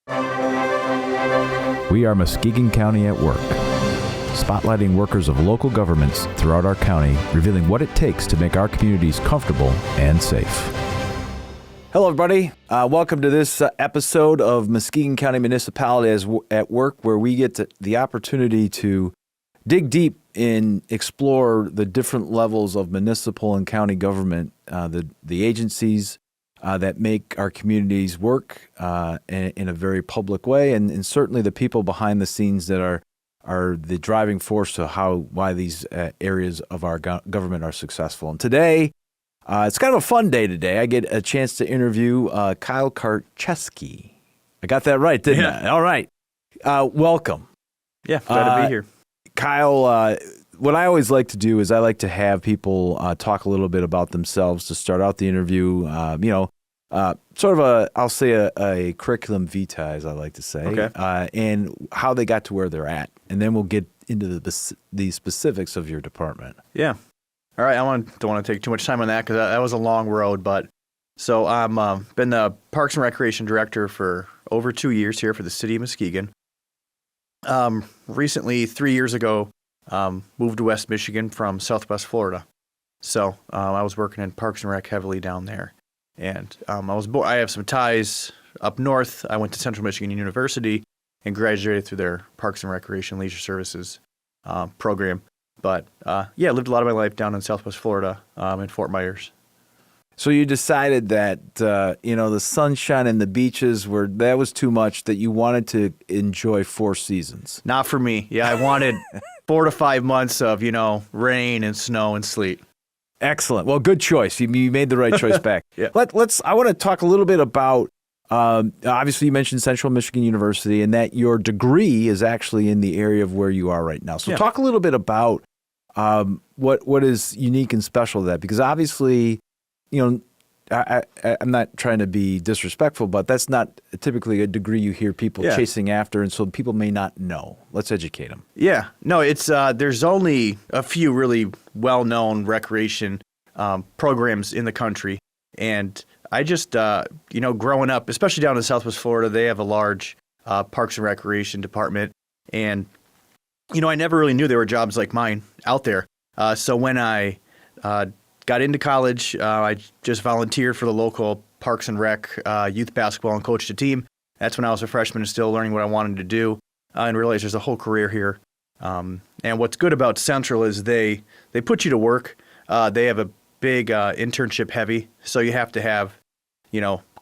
We are Muskegon County at Work, spotlighting workers of local governments throughout our county, revealing what it takes to make our communities comfortable and safe. Hello, everybody. Welcome to this episode of Muskegon County Municipalities at Work, where we get the opportunity to dig deep and explore the different levels of municipal and county government, the agencies that make our communities work in a very public way, and certainly the people behind the scenes that are the driving force to why these areas of our government are successful. And today, it's kind of a fun day today. I get a chance to interview Kyle Karczewski. I got that right, didn't I? All right. Welcome. Yeah, glad to be here. Kyle, what I always like to do is I like to have people talk a little bit about themselves to start out the interview. Sort of a curriculum vitae, as I like to say, okay. And how they got to where they're at. And then we'll get into the specifics of your department. Yeah. All right. Don't want to take too much time on that because that was a long road. But so I'm been the Parks and Recreation Director for over 2 years here for the city of Muskegon. Recently, 3 years ago, moved to West Michigan from Southwest Florida. So I was working in Parks and Rec heavily down there. And I have some ties up north. I went to Central Michigan University and graduated through their Parks and Recreation Leisure Services program. But lived a lot of my life down in Southwest Florida in Fort Myers. So you decided that the sunshine and the beaches that was too much, that you wanted to enjoy 4 seasons. Not for me. Yeah, I wanted 4 to 5 months of rain and snow and sleet. Excellent. Well, good choice. You made the right choice back. Yeah. I want to talk a little bit about, obviously you mentioned Central Michigan University and that your degree is actually in the area of where you are right now. So Talk a little bit about what is unique and special to that, because obviously, I'm not trying to be disrespectful, but that's not typically a degree you hear people chasing after, and so people may not know. Let's educate them. Yeah. No, it's there's only a few really well-known recreation programs in the country, and I just, growing up, especially down in Southwest Florida, they have a large Parks and Recreation department, and, I never really knew there were jobs like mine out there. So when I got into college, I just volunteered for the local Parks and Rec youth basketball and coached a team. That's when I was a freshman and still learning what I wanted to do, and realized there's a whole career here. And what's good about Central is they put you to work. They have a big internship heavy, so you have to have,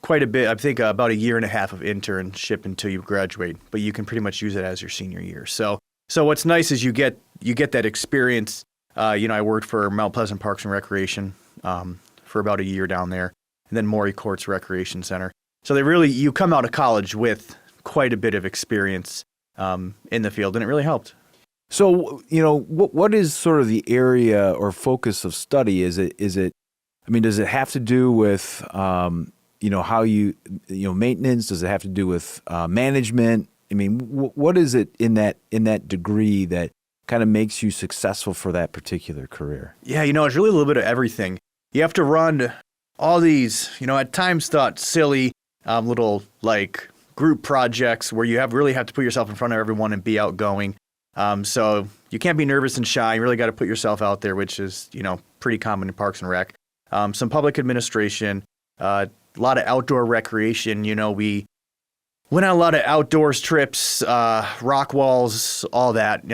quite a bit. I think about 1.5 years of internship until you graduate, but you can pretty much use it as your senior year. So what's nice is you get that experience. I worked for Mount Pleasant Parks and Recreation for about 1 year down there, and then Morey Courts Recreation Center. So you come out of college with quite a bit of experience in the field, and it really helped. So, what is sort of the area or focus of study? Does it have to do with, how maintenance? Does it have to do with management? What is it in that degree that kind of makes you successful for that particular career? Yeah, it's really a little bit of everything. You have to run all these, at times thought silly little group projects where you really have to put yourself in front of everyone and be outgoing. So you can't be nervous and shy. You really got to put yourself out there, which is, pretty common in Parks and Rec. Some public administration, a lot of outdoor recreation. We went on a lot of outdoors trips, rock walls, all that.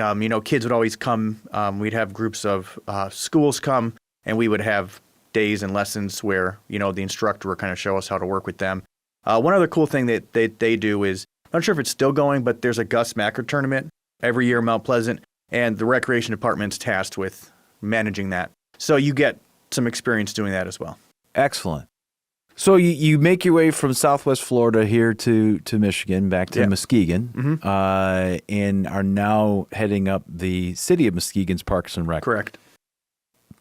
Kids would always come. We'd have groups of schools come, and we would have days and lessons where, the instructor would kind of show us how to work with them. One other cool thing that they do is, I'm not sure if it's still going, but there's a Gus Macker tournament every year in Mount Pleasant, and the recreation department's tasked with managing that. So you get some experience doing that as well. Excellent. So you make your way from Southwest Florida here to Michigan, back to Muskegon, and are now heading up the city of Muskegon's Parks and Rec. Correct.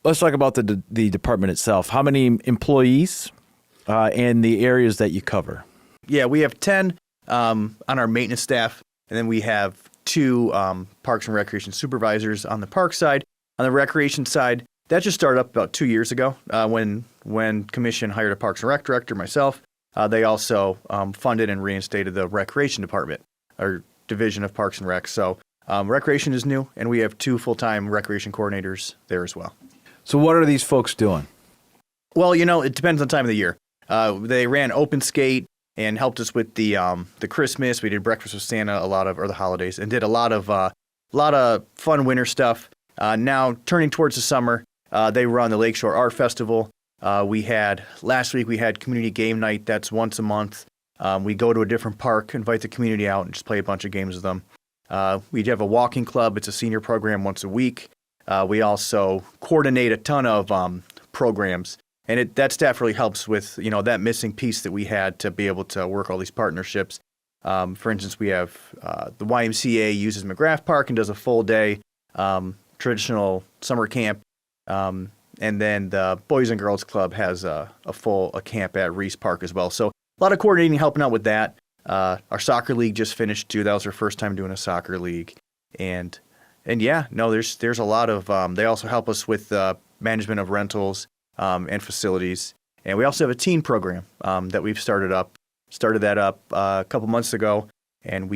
Let's talk about the department itself. How many employees and the areas that you cover? Yeah, we have 10 on our maintenance staff, and then we have 2 Parks and Recreation supervisors on the park side. On the recreation side, that just started up about 2 years ago when Commission hired a Parks and Rec director, myself. they also funded and reinstated the recreation department, or division of Parks and Rec. So recreation is new, and we have 2 full-time recreation coordinators there as well. So what are these folks doing? Well, it depends on the time of the year. They ran open skate and helped us with the Christmas. We did breakfast with Santa or the holidays, and did a lot of fun winter stuff. Now turning towards the summer, they run the Lakeshore Art Festival. Last week we had community game night. That's once a month. We go to a different park, invite the community out, and just play a bunch of games with them. We have a walking club. It's a senior program once a week. We also coordinate a ton of programs. And that staff really helps with, that missing piece that we had to be able to work all these partnerships. For instance, we have the YMCA uses McGrath Park and does a full day traditional summer camp. And then the Boys and Girls Club has a camp at Reese Park as well. So a lot of coordinating, helping out with that. Our soccer league just finished too. That was our first time doing a soccer league. And yeah, no, there's a lot of, they also help us with management of rentals. And facilities. And we also have a teen program that we've started that up a couple months ago. And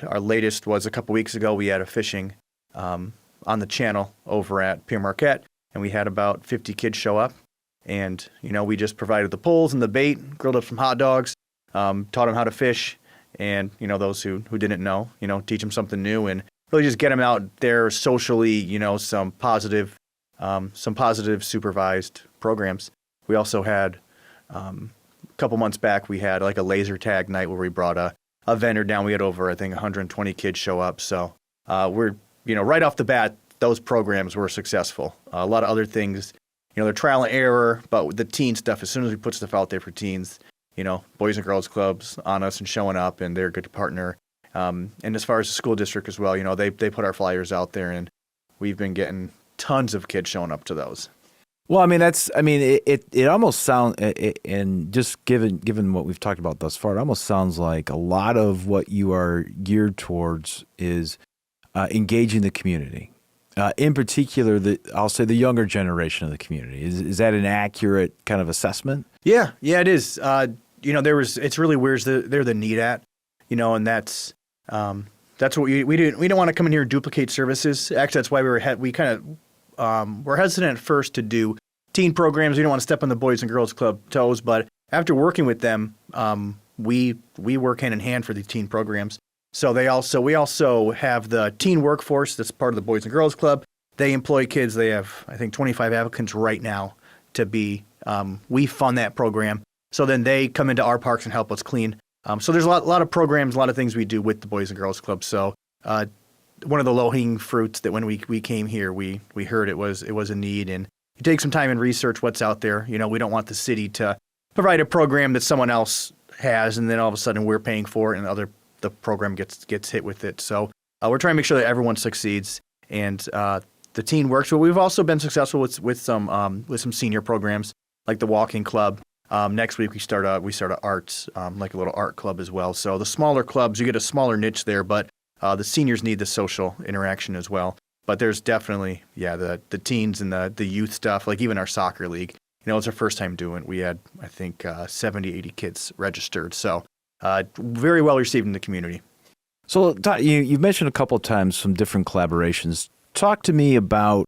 our latest was a couple weeks ago. We had a fishing on the channel over at Pierre Marquette. And we had about 50 kids show up. And, we just provided the poles and the bait, grilled up some hot dogs, taught them how to fish. And, those who didn't know, teach them something new and really just get them out there socially, some positive supervised programs. We also had, a couple months back, we had like a laser tag night where we brought a vendor down. We had over, I think, 120 kids show up. So we're, right off the bat, those programs were successful. A lot of other things, they're trial and error, but with the teen stuff, as soon as we put stuff out there for teens, Boys and Girls Clubs on us and showing up, and they're a good partner. And as far as the school district as well, they put our flyers out there, and we've been getting tons of kids showing up to those. Well, it almost sounds, and just given what we've talked about thus far, it almost sounds like a lot of what you are geared towards is engaging the community. In particular, I'll say the younger generation of the community. Is that an accurate kind of assessment? Yeah, it is. It's really where's the need at, and that's what we didn't. We don't want to come in here and duplicate services. Actually, that's why we're hesitant at first to do teen programs. We don't want to step on the Boys and Girls Club toes, but after working with them, we work hand in hand for the teen programs. So we also have the teen workforce that's part of the Boys and Girls Club. They employ kids. They have, I think, 25 applicants right now to be. We fund that program. So then they come into our parks and help us clean. So there's a lot of programs, a lot of things we do with the Boys and Girls Club. So one of the low-hanging fruits that when we came here, we heard it was a need, and you take some time and research what's out there. We don't want the city to provide a program that someone else has, and then all of a sudden we're paying for it, and the program gets hit with it. So we're trying to make sure that everyone succeeds, and the teen works. But we've also been successful with some senior programs like the walking club. Next week we start arts, like a little art club as well. So the smaller clubs, you get a smaller niche there, but the seniors need the social interaction as well. But there's definitely, the teens and the youth stuff, like even our soccer league. It's our first time doing it. We had, I think, 70, 80 kids registered. So very well received in the community. So you've mentioned a couple of times some different collaborations. Talk to me about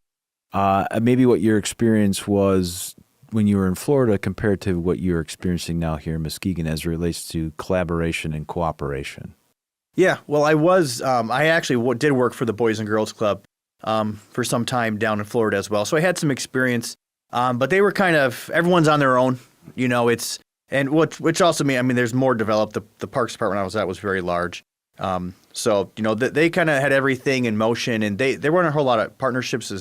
maybe what your experience was when you were in Florida compared to what you're experiencing now here in Muskegon as it relates to collaboration and cooperation. Yeah, well, I actually did work for the Boys and Girls Club for some time down in Florida as well. So I had some experience, but they were kind of, everyone's on their own, which also means, there's more developed. The Parks Department I was at was very large. So, they kind of had everything in motion, and there weren't a whole lot of partnerships.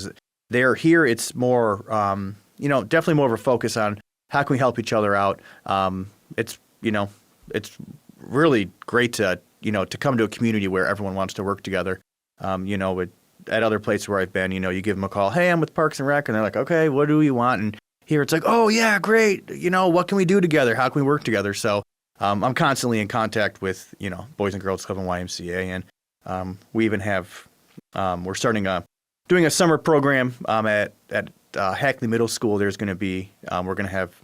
They're here, it's more, definitely more of a focus on how can we help each other out. It's really great to come to a community where everyone wants to work together. At other places where I've been, you give them a call, hey, I'm with Parks and Rec, and they're like, okay, what do you want? And here it's like, oh yeah, great. What can we do together? How can we work together? So I'm constantly in contact with, Boys and Girls Club and YMCA, and we even have, we're doing a summer program at Hackley Middle School. There's going to be, we're going to have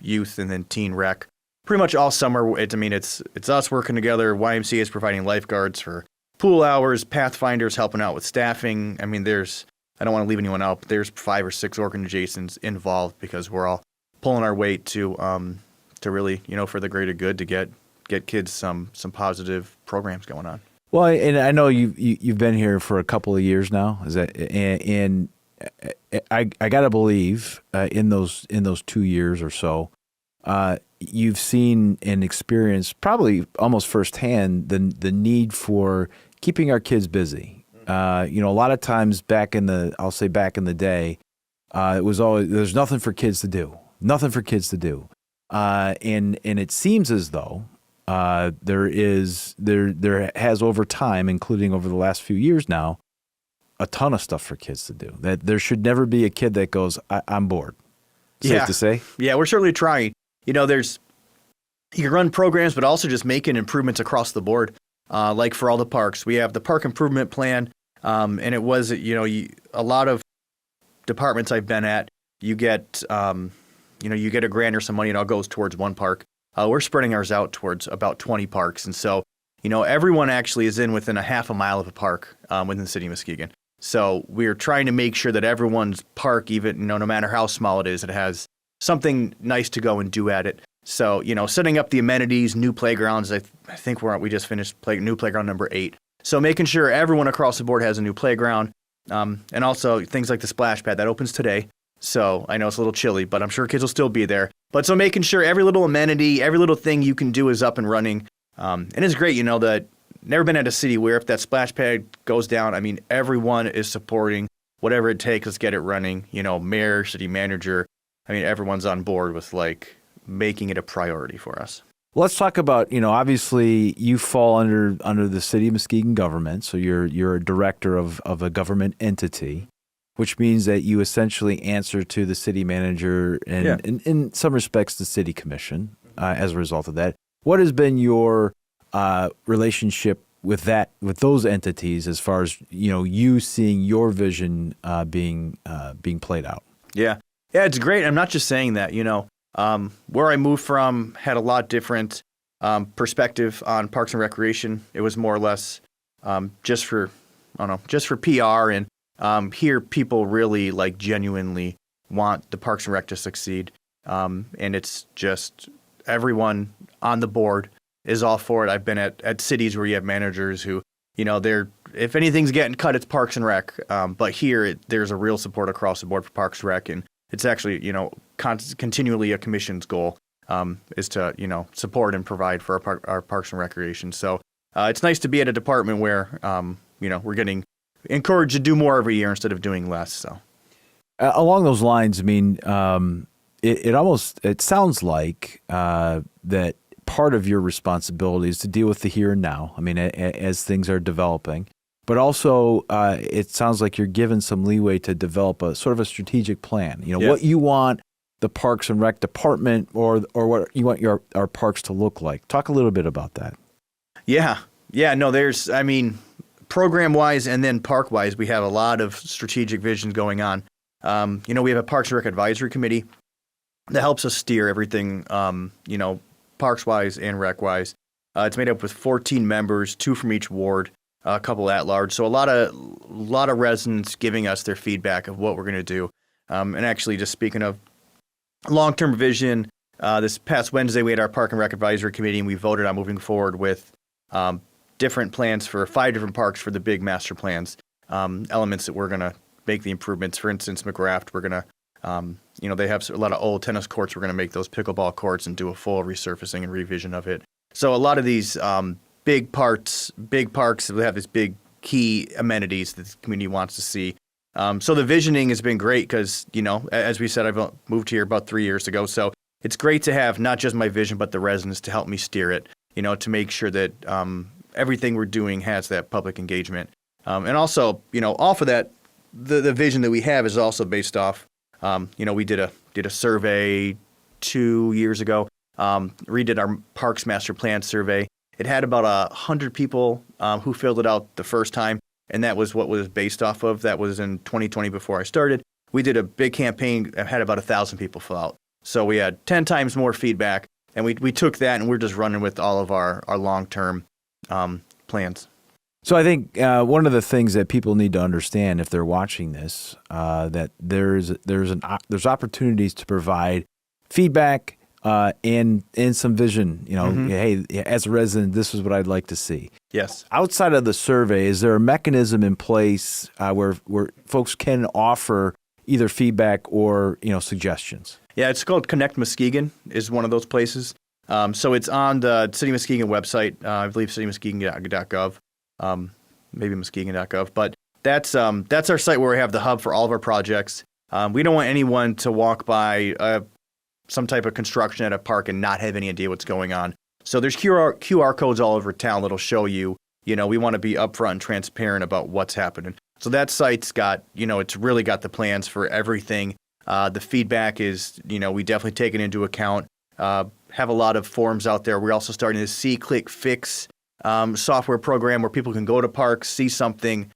youth and then teen rec pretty much all summer. It's us working together. YMCA is providing lifeguards for pool hours, pathfinders helping out with staffing. I don't want to leave anyone out, but there's 5 or 6 organizations involved because we're all pulling our weight to really, for the greater good, to get kids some positive programs going on. Well, and I know you've been here for a couple of years now. Is that and I gotta believe in those 2 years or so, you've seen and experienced probably almost firsthand the need for keeping our kids busy. A lot of times back in the day, it was always there's nothing for kids to do, and it seems as though there has over time, including over the last few years now, a ton of stuff for kids to do. That there should never be a kid that goes, I'm bored. Safe to say? Yeah, we're certainly trying. You can run programs, but also just making improvements across the board. Like for all the parks, we have the park improvement plan, and it was, a lot of departments I've been at, you get a grant or some money and it all goes towards one park. We're spreading ours out towards about 20 parks. And so, everyone actually is within a half a mile of a park within the city of Muskegon. So we're trying to make sure that everyone's park, even, no matter how small it is, it has something nice to go and do at it. So, setting up the amenities, new playgrounds. I think we just finished new playground number 8. So making sure everyone across the board has a new playground. And also things like the splash pad that opens today. So I know it's a little chilly, but I'm sure kids will still be there. But so making sure every little amenity, every little thing you can do is up and running. And it's great, that never been at a city where if that splash pad goes down, everyone is supporting whatever it takes. Let's get it running. Mayor, city manager, everyone's on board with making it a priority for us. Let's talk about, obviously you fall under the city of Muskegon government. So you're a director of a government entity, which means that you essentially answer to the city manager and in some respects the city commission as a result of that. What has been your relationship with those entities as far as, you seeing your vision being played out? Yeah, it's great. I'm not just saying that, where I moved from had a lot different perspective on Parks and Recreation. It was more or less just for PR, and here people really genuinely want the Parks and Rec to succeed. And it's just everyone on the board is all for it. I've been at cities where you have managers who, if anything's getting cut, it's Parks and Rec. But here there's a real support across the board for Parks and Rec, and it's actually, continually a commission's goal is to, support and provide for our Parks and Recreation. So it's nice to be at a department where, we're getting encouraged to do more every year instead of doing less. So along those lines, it sounds like that part of your responsibility is to deal with the here and now. As things are developing. But also, it sounds like you're given some leeway to develop a sort of a strategic plan. What you want the Parks and Rec department or what you want our parks to look like. Talk a little bit about that. Yeah. No, there's, program-wise and then park-wise, we have a lot of strategic vision going on. We have a Parks and Rec advisory committee that helps us steer everything, parks-wise and rec-wise. It's made up with 14 members, 2 from each ward. A couple at large, so a lot of residents giving us their feedback of what we're going to do. And actually, just speaking of long-term vision, this past Wednesday we had our Park and Rec Advisory Committee, and we voted on moving forward with different plans for 5 different parks for the big master plans. Elements that we're going to make the improvements. For instance, McGrath, we're going to, they have a lot of old tennis courts. We're going to make those pickleball courts and do a full resurfacing and revision of it. So a lot of these big parks that have these big key amenities that the community wants to see. So the visioning has been great because, as we said, I've moved here about 3 years ago. So it's great to have not just my vision, but the residents to help me steer it, to make sure that everything we're doing has that public engagement. And also, off of that, the vision that we have is also based off, we did a survey 2 years ago, redid our Parks Master Plan survey. It had about 100 people who filled it out the first time, and that was what was based off of. That was in 2020 before I started. We did a big campaign that had about 1,000 people fill out. So we had 10 times more feedback, And we took that and we're just running with all of our long-term plans. So I think one of the things that people need to understand if they're watching this, that there's opportunities to provide feedback and some vision. Hey, as a resident, this is what I'd like to see. Yes. Outside of the survey, is there a mechanism in place where folks can offer either feedback or suggestions? Yeah, it's called Connect Muskegon is one of those places. So it's on the City of Muskegon website. I believe citymuskegon.gov. Maybe Muskegon.gov, but that's our site where we have the hub for all of our projects. We don't want anyone to walk by some type of construction at a park and not have any idea what's going on. So there's QR codes all over town that'll show you. We want to be upfront and transparent about what's happening. So that site's got, it's really got the plans for everything. The feedback is, we definitely take it into account. Have a lot of forums out there. We're also starting to see Click Fix software program where people can go to parks, see something,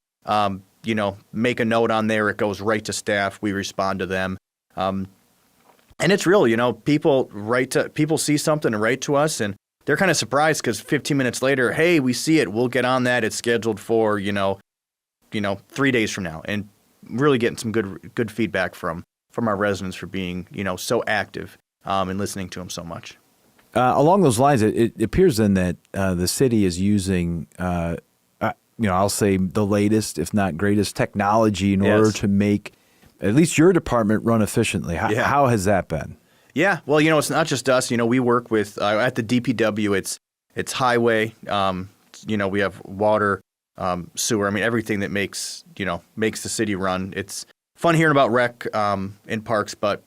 make a note on there. It goes right to staff. We respond to them. And it's real, people see something and write to us, and they're kind of surprised because 15 minutes later, hey, we see it. We'll get on that. It's scheduled for, 3 days from now, and really getting some good feedback from our residents for being, so active and listening to them so much. Along those lines, it appears then that the city is using, I'll say the latest, if not greatest, technology in order to make at least your department run efficiently. How has that been? Yeah, well, it's not just us. We work with at the DPW. It's highway. We have water, sewer. I mean, everything that makes the city run. It's fun hearing about rec in parks, but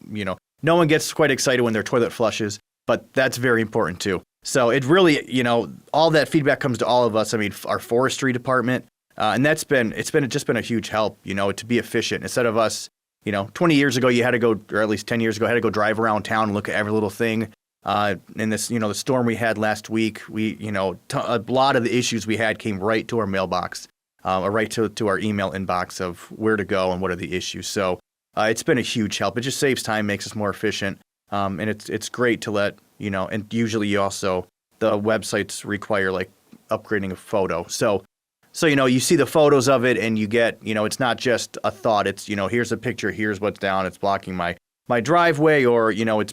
no one gets quite excited when their toilet flushes. But that's very important too. So it really, all that feedback comes to all of us. I mean, our forestry department, and it's been a huge help, to be efficient. Instead of us, 20 years ago, you had to go, or at least 10 years ago, had to go drive around town and look at every little thing. And this, the storm we had last week, a lot of the issues we had came right to our mailbox, or right to our email inbox of where to go and what are the issues. So it's been a huge help. It just saves time, makes us more efficient. And it's great to let, and usually the websites require like upgrading a photo. So, you see the photos of it and you get, it's not just a thought. It's, here's a picture, here's what's down. It's blocking my driveway, or, it's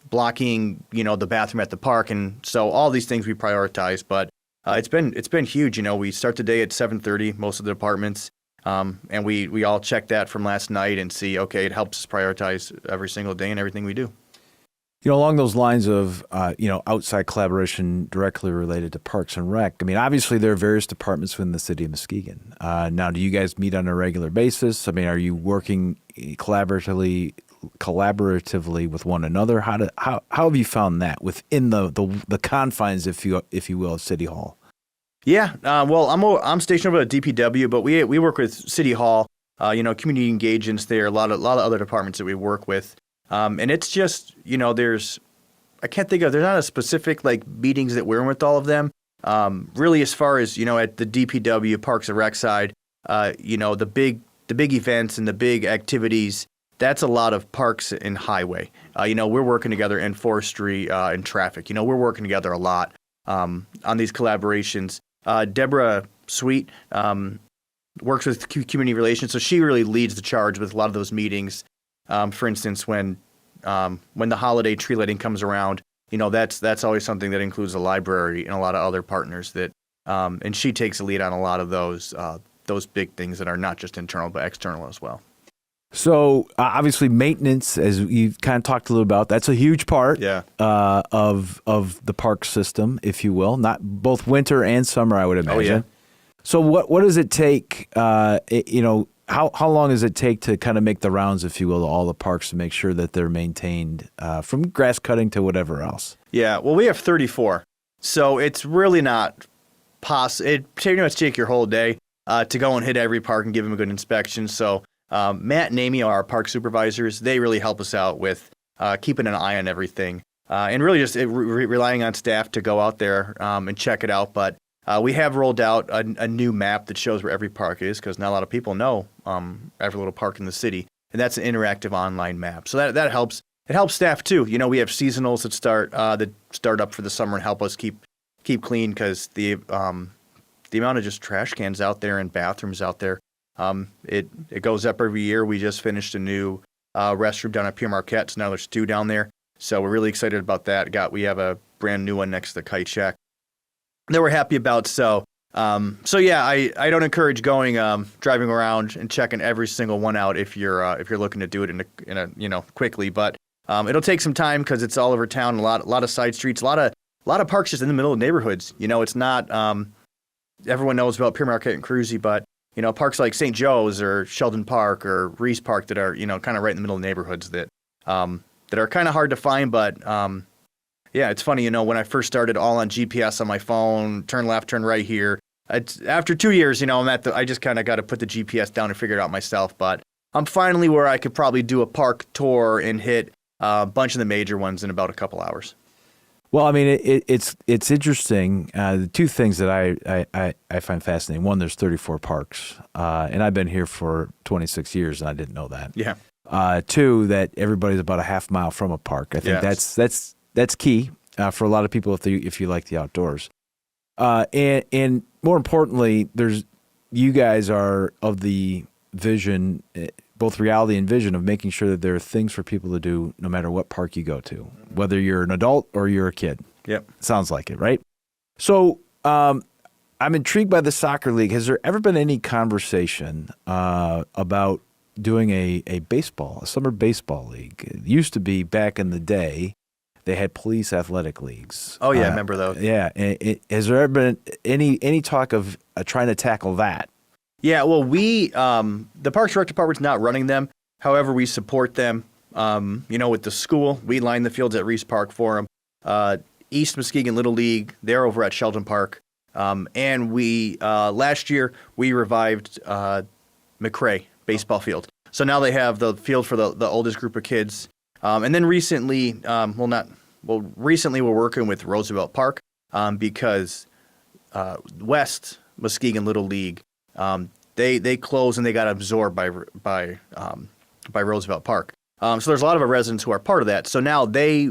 blocking, the bathroom at the park. And so all these things we prioritize, but it's been huge. We start the day at 7:30, most of the departments. And we all check that from last night and see, okay, it helps us prioritize every single day and everything we do. Along those lines of, outside collaboration directly related to Parks and Rec, I mean, obviously there are various departments within the city of Muskegon. Now, do you guys meet on a regular basis? I mean, are you working collaboratively with one another? How have you found that within the confines, if you will, of City Hall? Yeah, well, I'm stationed over at DPW, but we work with City Hall, community engagements there, a lot of other departments that we work with. And it's just, there's not a specific like meetings that we're in with all of them. Really, as far as, at the DPW Parks and Rec side, the big events and the big activities, that's a lot of parks and highway. We're working together in forestry and traffic. We're working together a lot on these collaborations. Deborah Sweet works with community relations, so she really leads the charge with a lot of those meetings. For instance, when the holiday tree lighting comes around, that's always something that includes the library and a lot of other partners that, and she takes the lead on a lot of those big things that are not just internal but external as well. So obviously maintenance, as you've kind of talked a little about, that's a huge part of the park system, if you will, not both winter and summer, I would imagine. Oh, yeah. So what does it take, how long does it take to kind of make the rounds, if you will, to all the parks to make sure that they're maintained from grass cutting to whatever else? Yeah, well, we have 34. So it's really not possible. It pretty much take your whole day to go and hit every park and give them a good inspection. So Matt and Amy are our park supervisors. They really help us out with keeping an eye on everything and really just relying on staff to go out there and check it out. But we have rolled out a new map that shows where every park is, because not a lot of people know every little park in the city. And that's an interactive online map. So that helps. helps staff too. We have seasonals that start up for the summer and help us keep clean, because the amount of just trash cans out there and bathrooms out there, it goes up every year. We just finished a new restroom down at Pure Marquette, so now there's 2 down there. So we're really excited about that. We have a brand new one next to the Kite Shack that we're happy about. So yeah, I don't encourage driving around and checking every single one out if you're looking to do it in a quickly. But it'll take some time, because it's all over town. A lot of side streets, a lot of parks just in the middle of neighborhoods. It's not everyone knows about Pure Marquette and Cruzy, but parks like St. Joe's or Sheldon Park or Reese Park that are kind of right in the middle of neighborhoods that are kind of hard to find. But yeah, it's funny, when I first started all on GPS on my phone, turn left, turn right here. After 2 years, I just kind of got to put the GPS down and figure it out myself. But I'm finally where I could probably do a park tour and hit a bunch of the major ones in about a couple hours. Well, I mean, it's interesting. The 2 things that I find fascinating. One, there's 34 parks, and I've been here for 26 years, and I didn't know that. Yeah. 2, that everybody's about a half mile from a park. I think that's key for a lot of people if you like the outdoors. And more importantly, you guys are of the vision, both reality and vision, of making sure that there are things for people to do no matter what park you go to, whether you're an adult or you're a kid. Yep. Sounds like it, right? So I'm intrigued by the soccer league. Has there ever been any conversation about doing a summer baseball league? It used to be back in the day. They had police athletic leagues. Oh, yeah, I remember those. Yeah. Has there ever been any talk of trying to tackle that? Yeah, well, the Parks Rec Department's not running them. However, we support them. With the school, we line the fields at Reese Park for them. East Muskegon Little League, they're over at Sheldon Park. And we last year, we revived McRae baseball field. So now they have the field for the oldest group of kids. And then recently, recently we're working with Roosevelt Park because West Muskegon Little League, they closed and they got absorbed by Roosevelt Park. So there's a lot of our residents who are part of that. So now they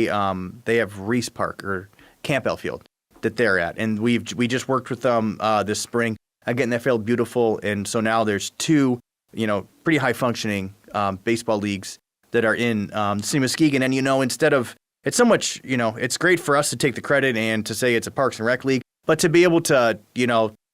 have Reese Park or Campbell Field that they're at, and we just worked with them this spring getting that field beautiful. And so now there's 2 pretty high functioning baseball leagues that are in the city of Muskegon. And, instead of, it's so much, it's great for us to take the credit and to say it's a Parks and Rec league, but to be able to,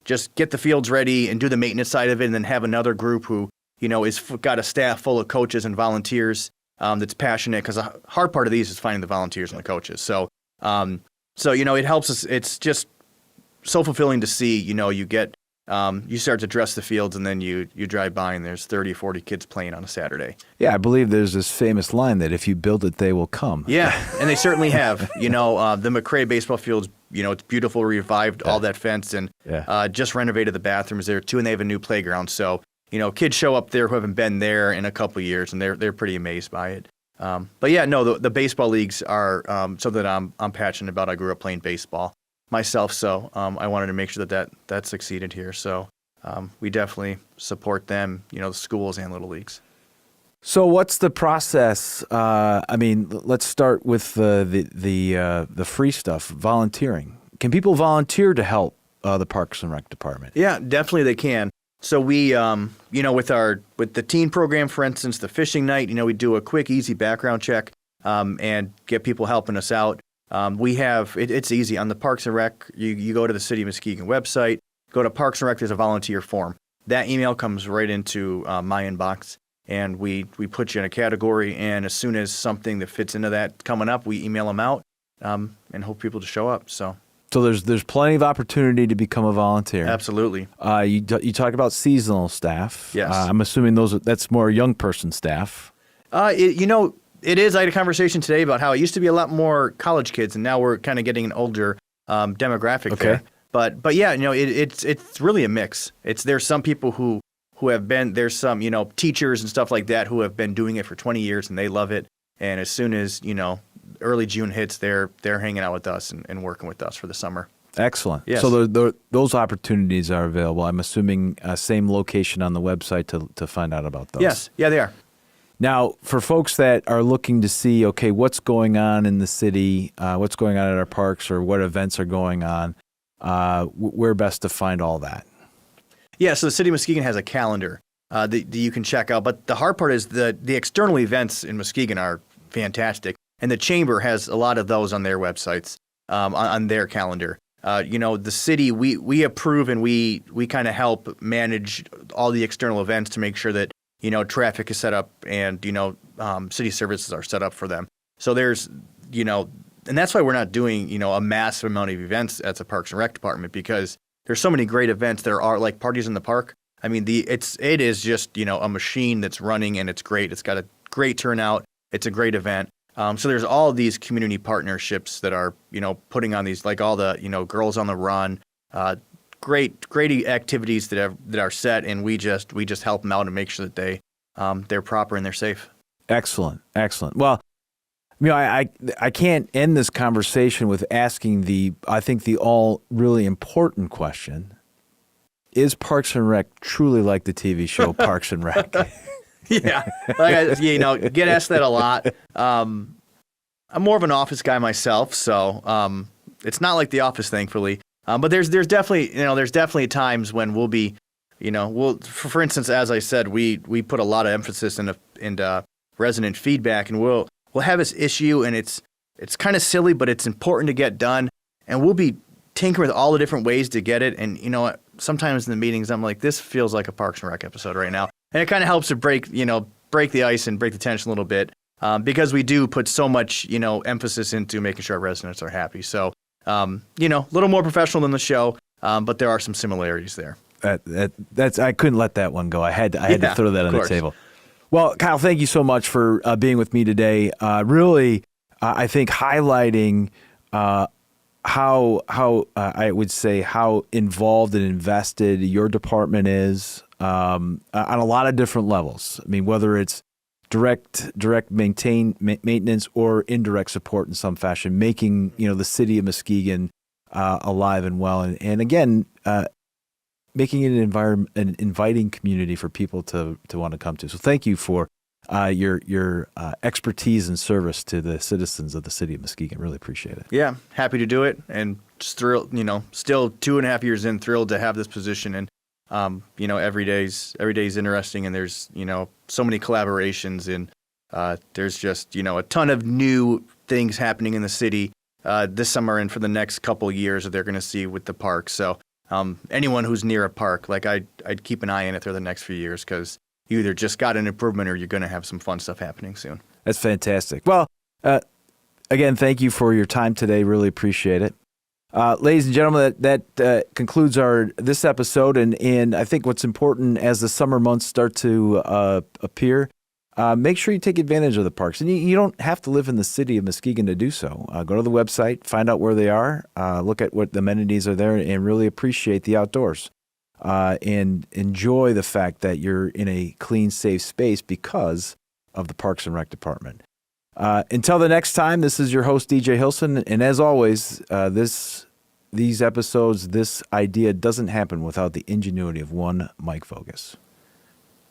just get the fields ready and do the maintenance side of it, and then have another group who, is got a staff full of coaches and volunteers that's passionate, because the hard part of these is finding the volunteers and the coaches. So, it helps us. It's just so fulfilling to see, you get, you start to dress the fields, and then you drive by and there's 30 or 40 kids playing on a Saturday. Yeah, I believe there's this famous line that if you build it, they will come. Yeah, and they certainly have. The McRae baseball field's, it's beautiful, revived all that fence, and just renovated the bathrooms there too, and they have a new playground. So, kids show up there who haven't been there in a couple of years, and they're pretty amazed by it. But yeah, no, the baseball leagues are something that I'm passionate about. I grew up playing baseball myself, so I wanted to make sure that succeeded here. So we definitely support them, the schools and little leagues. So what's the process? Let's start with the free stuff, volunteering. Can people volunteer to help the Parks and Rec Department? Yeah, definitely they can. So we, with the teen program, for instance, the fishing night, we do a quick, easy background check and get people helping us out. We have, it's easy. On the Parks and Rec, you go to the City of Muskegon website, go to Parks and Rec, there's a volunteer form. That email comes right into my inbox, and we put you in a category, and as soon as something that fits into that coming up, we email them out and hope people to show up. So there's plenty of opportunity to become a volunteer. Absolutely. You talk about seasonal staff. Yes. I'm assuming that's more young person staff. It is. I had a conversation today about how it used to be a lot more college kids, and now we're kind of getting an older demographic there. But yeah, it's really a mix. There's some people who have been, there's some, teachers and stuff like that who have been doing it for 20 years and they love it. And as soon as, early June hits, they're hanging out with us and working with us for the summer. Excellent. Yes. So those opportunities are available. I'm assuming same location on the website to find out about those. Yes. Yeah, they are. Now, for folks that are looking to see, okay, what's going on in the city, what's going on at our parks, or what events are going on, where best to find all that? Yeah, so the City of Muskegon has a calendar that you can check out. But the hard part is the external events in Muskegon are fantastic. And the Chamber has a lot of those on their websites, on their calendar. The city, we approve and we kind of help manage all the external events to make sure that, traffic is set up and, city services are set up for them. So there's, and that's why we're not doing, a massive amount of events at the Parks and Rec Department, because there's so many great events. There are like parties in the park. I mean, it is just, a machine that's running and it's great. It's got a great turnout. It's a great event. So there's all these community partnerships that are, putting on these, like all the, Girls on the Run, great activities that are set, and we just help them out and make sure that they're proper and they're safe. Excellent. Well, I can't end this conversation with asking I think the all really important question: is Parks and Rec truly like the TV show Parks and Rec? Yeah, get asked that a lot. I'm more of an Office guy myself, so it's not like The Office, thankfully. But there's definitely times when we'll be, for instance, as I said, we put a lot of emphasis into resident feedback, and we'll have this issue, and it's kind of silly, but it's important to get done, and we'll be tinkering with all the different ways to get it. And sometimes in the meetings, I'm like, this feels like a Parks and Rec episode right now. And it kind of helps to break the ice and break the tension a little bit, because we do put so much, emphasis into making sure our residents are happy. So, a little more professional than the show, but there are some similarities there. That's I couldn't let that one go. I had to throw that on the table. Well, Kyle, thank you so much for being with me today. Really, I think highlighting how I would say how involved and invested your department is on a lot of different levels. I mean, whether it's direct maintenance or indirect support in some fashion, making the city of Muskegon alive and well, and again, making it an inviting community for people to want to come to. So thank you for your expertise and service to the citizens of the city of Muskegon. Really appreciate it. Yeah, happy to do it, and just thrilled. Still 2.5 years in, thrilled to have this position, and every day's interesting, and there's so many collaborations, and there's just a ton of new things happening in the city this summer and for the next couple of years that they're going to see with the park. So anyone who's near a park, like I'd keep an eye on it for the next few years, because you either just got an improvement or you're going to have some fun stuff happening soon. That's fantastic. Well, again, thank you for your time today. Really appreciate it. Ladies and gentlemen, that concludes this episode. And I think what's important as the summer months start to appear, make sure you take advantage of the parks. And you don't have to live in the city of Muskegon to do so. Go to the website, find out where they are, look at what the amenities are there, and really appreciate the outdoors. And enjoy the fact that you're in a clean, safe space because of the Parks and Rec Department. Until the next time, this is your host, DJ Hilson. And as always, these episodes, this idea doesn't happen without the ingenuity of one Mike Vogus.